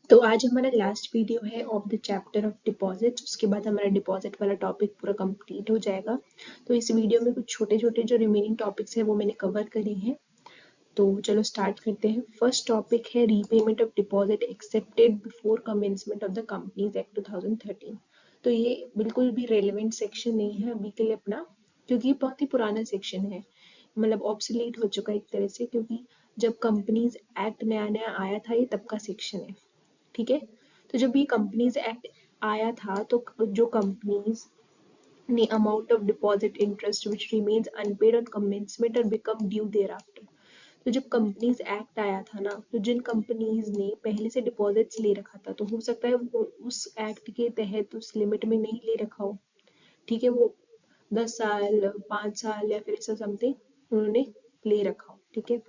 तो आज हमारा लास्ट वीडियो है of the chapter of deposit. उसके बाद हमारा डिपॉजिट वाला टॉपिक पूरा कंप्लीट हो जाएगा। तो इस वीडियो में कुछ छोटे छोटे जो रिमेनिंग टॉपिक्स हैं वो मैंने कवर करे हैं। तो चलो स्टार्ट करते हैं। फर्स्ट टॉपिक है repayment of deposit accepted before commencement of the companies act 2013। तो ये बिल्कुल भी रेलेवेंट सेक्शन नहीं है अभी के लिए अपना, क्योंकि ये बहुत ही पुराना सेक्शन है, मतलब ऑब्सोलीट हो चुका है एक तरह से, क्योंकि जब कंपनीज एक्ट नया नया आया था ये तब का सेक्शन है। ठीक है। तो जब ये कंपनीज एक्ट आया था तो जो कंपनीज ने amount of deposit interest which remains unpaid on commencement और बिकम ड्यू देयर आफ्टर। तो जब कंपनीज एक्ट आया था ना, तो जिन कंपनीज ने पहले से डिपॉजिट्स ले रखा था, तो हो सकता है वो उस एक्ट के तहत उस लिमिट में नहीं ले रखा हो। ठीक है, वो 10 साल 5 साल या फिर ऐसा समथिंग उन्होंने ले रखा हो। ठीक है।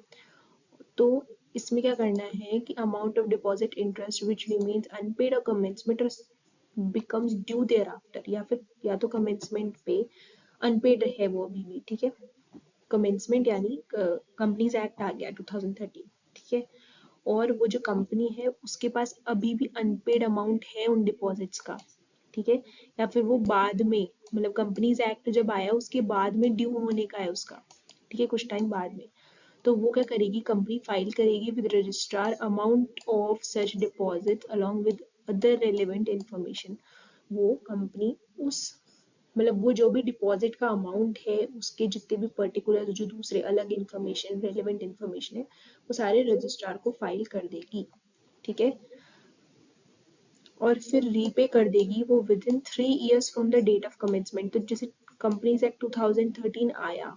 तो इसमें क्या करना है कि amount of deposit interest which remains unpaid और commencement becomes due thereafter, या फिर या तो कमेंसमेंट पे अनपेड है वो अभी भी। ठीक है। कमेंसमेंट यानी कंपनीज एक्ट आ गया 2013। ठीक है। और वो जो कंपनी है उसके पास अभी भी अनपेड अमाउंट है उन डिपॉजिट्स का। ठीक है। या फिर वो बाद में, मतलब कंपनीज एक्ट जब आया उसके बाद में ड्यू होने का है उसका। ठीक है, कुछ टाइम बाद में। तो वो क्या करेगी, कंपनी फाइल करेगी with registrar amount of such deposit along with other relevant information. वो कंपनी उस, मतलब वो जो भी डिपॉजिट का अमाउंट है उसके जितने भी पर्टिकुलर जो दूसरे अलग इंफॉर्मेशन रेलेवेंट इंफॉर्मेशन है वो सारे रजिस्ट्रार को फाइल कर देगी। ठीक है। और फिर रीपे कर देगी वो within 3 years from the date of commencement. तो जैसे कंपनीज एक्ट 2013 आया,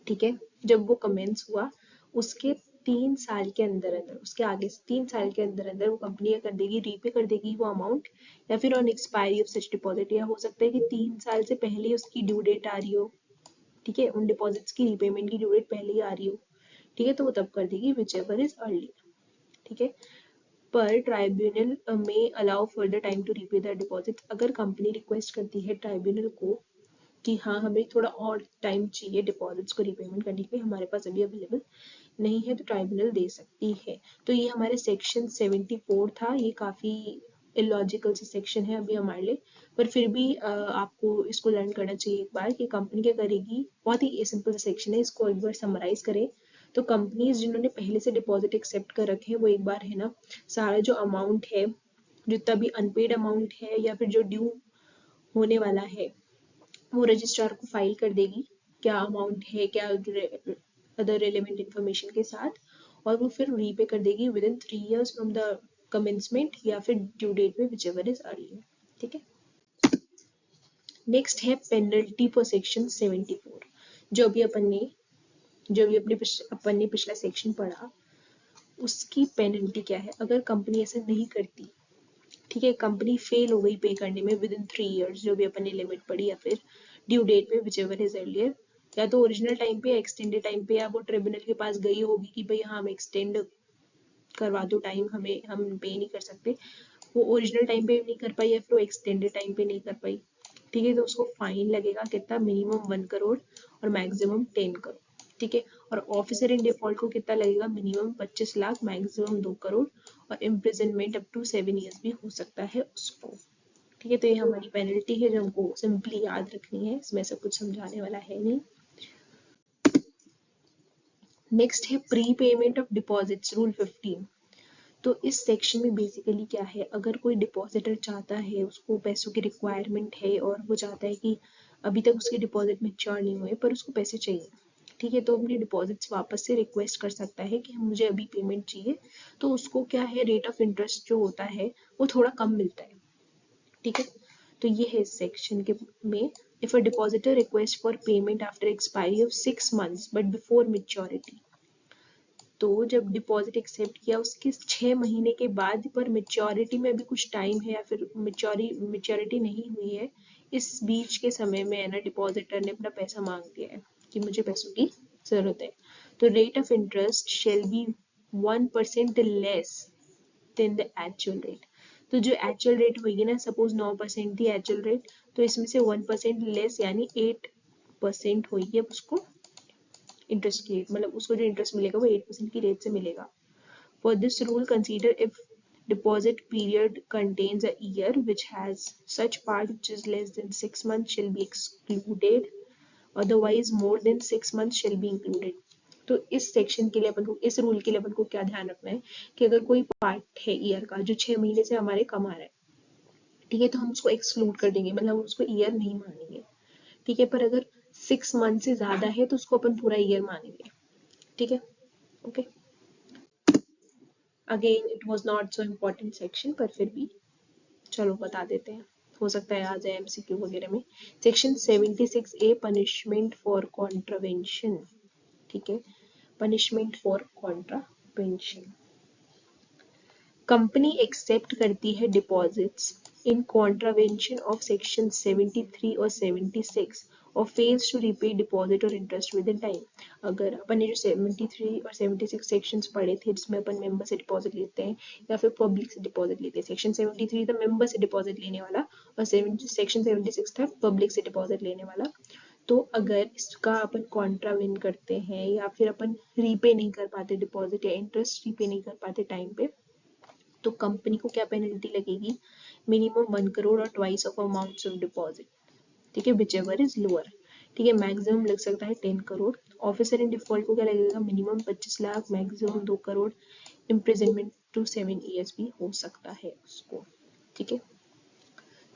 ठीक है, जब वो कमेंस हुआ उसके 3 साल के अंदर अंदर, उसके आगे से 3 साल के अंदर अंदर वो कंपनी कर देगी, रीपे कर देगी वो अमाउंट, या फिर on expiry of such deposit. या हो सकता है कि 3 साल से पहले उसकी ड्यू डेट आ रही हो। ठीक है, उन डिपॉजिट्स की रीपेमेंट की ड्यू डेट पहले ही आ रही हो। ठीक है, तो वो तब कर देगी विच एवर इज अर्ली। ठीक है। पर ट्राइब्यूनल में allow further time to repay the deposit. अगर कंपनी रिक्वेस्ट करती है ट्राइब्यूनल को कि हाँ हमें थोड़ा और टाइम चाहिए डिपॉजिट्स को रीपेमेंट करने के लिए, हमारे पास अभी अवेलेबल नहीं है, तो ट्राइब्यूनल दे सकती है। तो ये हमारे सेक्शन 74 था। ये काफ़ी इलॉजिकल सा सेक्शन है अभी हमारे लिए, पर फिर भी आपको इसको लर्न करना चाहिए एक बार कि कंपनी क्या करेगी। बहुत ही सिंपल सा सेक्शन है, इसको एक बार समराइज करें तो कंपनीज जिन्होंने पहले से डिपॉजिट एक्सेप्ट कर रखे हैं वो एक बार है ना सारा जो अमाउंट है, जितना भी अनपेड अमाउंट है या फिर जो ड्यू होने वाला है, वो रजिस्ट्रार को फाइल कर देगी क्या अमाउंट है, क्या अदर रिलेवेंट इंफॉर्मेशन के साथ, और वो फिर रीपे कर देगी with in 3 years from the commencement या फिर ड्यू डेट में विच एवर इज अर्ली। ठीक है। नेक्स्ट है पेनल्टी फॉर सेक्शन 74। जो भी अपन ने जो भी अपन ने पिछला सेक्शन पढ़ा उसकी पेनल्टी क्या है अगर कंपनी ऐसा नहीं करती। ठीक है, कंपनी फेल हो गई पे करने में विद इन 3 years, जो भी अपन ने लिमिट पड़ी, या फिर ड्यू डेट पे विच एवर इज अर्लियर, या तो ओरिजिनल टाइम पे या एक्सटेंडेड टाइम पे, या वो ट्रिब्यूनल के पास गई होगी कि भाई हाँ हम एक्सटेंड करवा दो टाइम, हमें हम पे नहीं कर सकते, वो ओरिजिनल टाइम पे नहीं कर पाई या फिर वो एक्सटेंडेड टाइम पे नहीं कर पाई। ठीक है, तो उसको फाइन लगेगा कितना, मिनिमम 1 करोड़ और मैक्सिमम 10 करोड़। ठीक है। और ऑफिसर इन डिफॉल्ट को कितना लगेगा, मिनिमम 25 लाख, मैक्सिमम 2 करोड़, और इम्प्रिजनमेंट अप टू 7 years भी हो सकता है उसको। ठीक है, तो ये हमारी पेनल्टी है जो हमको सिंपली याद रखनी है, इसमें से कुछ समझाने वाला है नहीं। नेक्स्ट है pre payment of deposits rule 15। तो इस सेक्शन में बेसिकली क्या है, अगर कोई डिपॉजिटर चाहता है, उसको पैसों की रिक्वायरमेंट है और वो चाहता है कि अभी तक उसके डिपॉजिट मैच्योर नहीं हुए पर उसको पैसे चाहिए, ठीक है, तो अपने डिपॉजिट्स वापस से रिक्वेस्ट कर सकता है कि मुझे अभी पेमेंट चाहिए। तो उसको क्या है, रेट ऑफ इंटरेस्ट जो होता है वो थोड़ा कम मिलता है। ठीक है। तो ये है इस सेक्शन के में, if a depositor request for payment after expiry of 6 months but before maturity. तो जब डिपॉजिट एक्सेप्ट किया उसके 6 महीने के बाद पर मेच्योरिटी में अभी कुछ टाइम है या फिर मेच्योरिटी नहीं हुई है, इस बीच के समय में है ना डिपॉजिटर ने अपना पैसा मांग दिया है कि मुझे पैसों की जरूरत है, तो rate of interest shall be 1% less than the actual rate. तो जो एक्चुअल रेट होगी ना, सपोज 9% थी एक्चुअल रेट, तो इसमें से 1% लेस यानी 8% होगी अब उसको इंटरेस्ट की रेट, मतलब उसको जो इंटरेस्ट मिलेगा वो 8% की रेट से मिलेगा। For this rule consider if deposit period contains a year which has such part which is less than 6 months shall be excluded, otherwise more than 6 months shall be included। तो इस section के लिए अपन को, इस rule के लिए अपन को क्या ध्यान रखना है कि अगर कोई पार्ट है ईयर का जो 6 महीने से हमारे कम आ रहा है, ठीक है, तो हम उसको एक्सक्लूड कर देंगे, मतलब उसको ईयर नहीं मानेंगे, ठीक है। पर अगर 6 मंथ से ज्यादा है तो उसको अपन पूरा ईयर मानेंगे, ठीक है। Okay, again it was not so important section, पर फिर भी चलो बता देते हैं, हो सकता है आ जाए एमसीक्यू वगैरह में। Section 76A punishment for contravention, ठीक है, punishment for contravention. Company accept करती है deposits in contravention of section 73 और 76 और फेल्स टू रीपे डिपॉजिट और इंटरेस्ट विद इन टाइम। अगर अपन ने जो 73 और 76 सेक्शंस पढ़े थे जिसमें अपन मेंबर से डिपॉजिट लेते हैं या फिर पब्लिक से डिपॉजिट लेते हैं, सेक्शन 73 था मेंबर से डिपॉजिट लेने वाला और सेक्शन 76 था पब्लिक से डिपॉजिट लेने वाला। तो अगर इसका अपन कॉन्ट्रावेन करते हैं या फिर अपन रीपे नहीं कर पाते डिपॉजिट या इंटरेस्ट रीपे नहीं कर पाते टाइम पे, तो कंपनी को क्या पेनल्टी लगेगी, मिनिमम 1 करोड़ और twice of amounts of deposit, ठीक है, विच एवर इज लोअर, ठीक है। मैक्सिमम लग सकता है 10 करोड़। ऑफिसर इन डिफॉल्ट को क्या लगेगा, minimum 25 lakh, maximum 2 crore, imprisonment to 7 years भी हो सकता है उसको, ठीक है।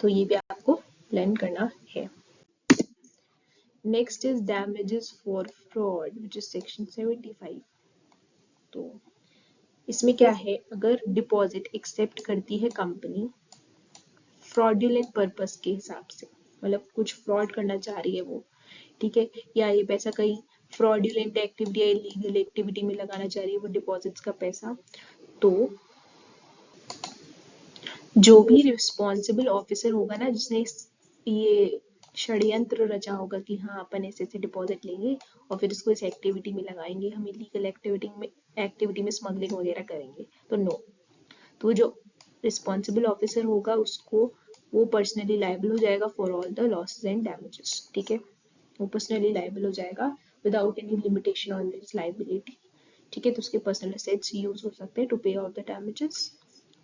तो ये भी आपको प्लान करना है। Next is damages for fraud which is section 75। तो इसमें क्या है, अगर डिपॉजिट एक्सेप्ट करती है कंपनी फ्रॉडुलेंट पर्पस के हिसाब से, मतलब कुछ फ्रॉड करना चाह रही है वो, ठीक है, या ये पैसा कहीं फ्रॉडुलेंट एक्टिविटी या इलीगल एक्टिविटी में लगाना चाह रही है वो डिपॉजिट्स का पैसा, तो जो भी रिस्पॉन्सिबल ऑफिसर होगा ना जिसने ये षड्यंत्र रचा होगा कि हाँ अपन ऐसे ऐसे डिपॉजिट लेंगे और फिर इसको इस एक्टिविटी में लगाएंगे, हम इलीगल एक्टिविटी में स्मगलिंग वगैरह करेंगे, तो नो, तो जो रिस्पॉन्सिबल ऑफिसर होगा उसको वो पर्सनली लायबल हो जाएगा for all the losses and damages, ठीक है, वो पर्सनली लायबल हो जाएगा without any limitation on this liability, ठीक है। तो उसके पर्सनल असेट्स यूज हो सकते हैं टू पे ऑफ द डैमेजेस।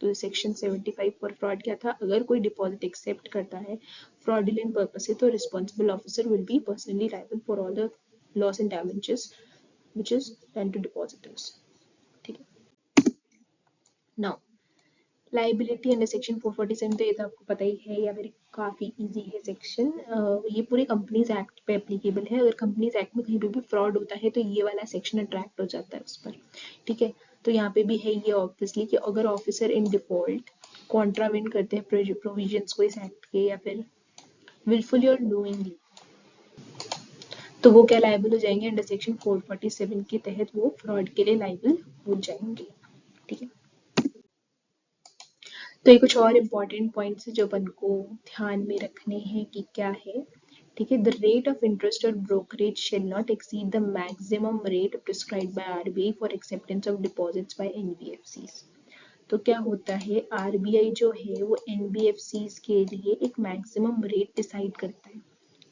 तो सेक्शन 75 पर फ्रॉड क्या था, अगर कोई डिपॉजिट एक्सेप्ट करता है फ्रॉडुलेंट पर्पस से तो responsible officer will be personally liable for all the loss and damages which is done to depositors, ठीक है। नाउ लाइबिलिटी अंडर सेक्शन 447, तो ये तो आपको पता ही है, या फिर काफ़ी इजी है सेक्शन, ये पूरे कंपनीज एक्ट पे एप्लीकेबल है। अगर कंपनीज एक्ट में कहीं पे भी फ्रॉड होता है तो ये वाला सेक्शन अट्रैक्ट हो जाता है उस पर, ठीक है। तो यहाँ पे भी है ये ऑब्वियसली कि अगर ऑफिसर इन डिफॉल्ट कॉन्ट्रावेंट करते हैं प्रोविजंस को इस एक्ट के या फिर विलफुली और नोइंगली, तो वो क्या लायबल हो जाएंगे, अंडर सेक्शन 447 के तहत वो फ्रॉड के लिए लायबल हो जाएंगे, ठीक है। तो ये कुछ और इम्पोर्टेंट पॉइंट्स जो अपन को ध्यान में रखने हैं कि क्या है, ठीक है। द रेट ऑफ इंटरेस्ट और brokerage shall not exceed the maximum rate prescribed by RBI for acceptance of deposits by NBFCs. तो क्या होता है, आरबीआई जो है वो एनबीएफसीज के लिए एक मैक्सिमम रेट डिसाइड करता है,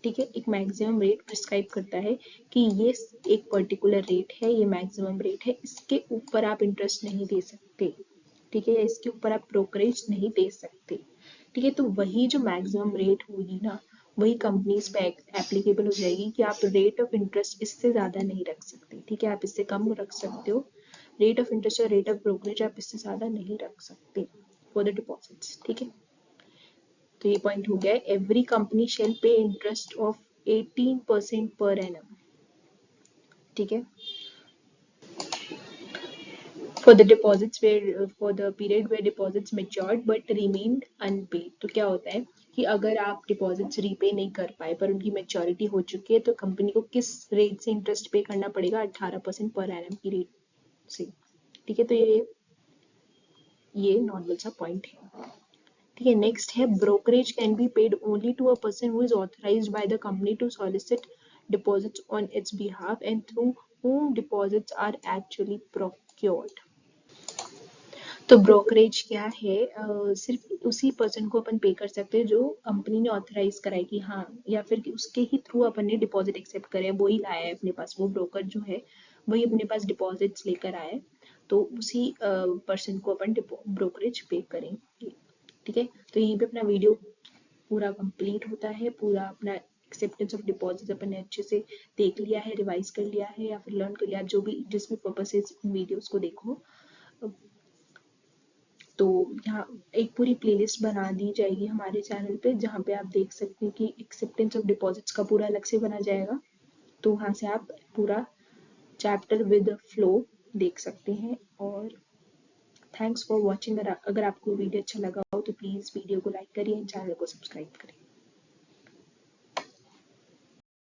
ठीक है, एक मैक्सिमम रेट प्रिस्क्राइब करता है कि ये एक पर्टिकुलर रेट है, ये मैक्सिमम रेट है, इसके ऊपर आप इंटरेस्ट नहीं दे सकते, ठीक है, या इसके ऊपर आप ब्रोकरेज नहीं दे सकते, ठीक है। तो वही जो मैक्सिमम रेट होगी ना वही कंपनीज पे एप्लीकेबल हो जाएगी कि आप रेट ऑफ इंटरेस्ट इससे ज्यादा नहीं रख सकते, ठीक है, आप इससे कम रख सकते हो, रेट ऑफ इंटरेस्ट और रेट ऑफ ब्रोकरेज आप इससे ज्यादा नहीं रख सकते फॉर द डिपॉजिट्स, ठीक है। तो ये पॉइंट हो गया, एवरी कंपनी शेल पे इंटरेस्ट ऑफ 18% पर एनम, ठीक है, for the deposits where for the period where deposits matured but remained unpaid। तो क्या होता है कि अगर आप डिपॉजिट्स रीपे नहीं कर पाए पर उनकी मेच्योरिटी हो चुकी है तो कंपनी को किस रेट से इंटरेस्ट पे करना पड़ेगा, 18% पर एनम की रेट से, ठीक है। तो ये नॉर्मल सा पॉइंट है, ठीक है। नेक्स्ट है brokerage can be paid only to a person who is authorised by the company to solicit deposits on its behalf and through whom deposits are actually procured। तो ब्रोकरेज क्या है, सिर्फ उसी पर्सन को अपन पे कर सकते हैं जो कंपनी ने ऑथराइज कराए कि हाँ, या फिर उसके ही थ्रू अपन ने डिपॉजिट एक्सेप्ट करे, वो ही लाया है अपने पास, वो ब्रोकर जो है वही अपने पास डिपॉजिट्स लेकर आया है, तो उसी पर्सन को अपन ब्रोकरेज पे करेंगे। ठीक है, तो यहीं पे अपना वीडियो पूरा कंप्लीट होता है। पूरा अपना एक्सेप्टेंस ऑफ डिपॉजिट अपन ने अच्छे से देख लिया है, रिवाइज कर लिया है या फिर लर्न कर लिया, जो भी जिस भी पर्पज से वीडियोस को देखो। तो यहाँ एक पूरी प्लेलिस्ट बना दी जाएगी हमारे चैनल पे, जहाँ पे आप देख सकते हैं कि एक्सेप्टेंस ऑफ डिपॉजिट्स का पूरा अलग से बना जाएगा। तो वहाँ से आप पूरा चैप्टर विद फ्लो देख सकते हैं। और थैंक्स फॉर वॉचिंग। अगर आपको वीडियो अच्छा लगा हो तो प्लीज़ वीडियो को लाइक करिए, चैनल को सब्सक्राइब करें।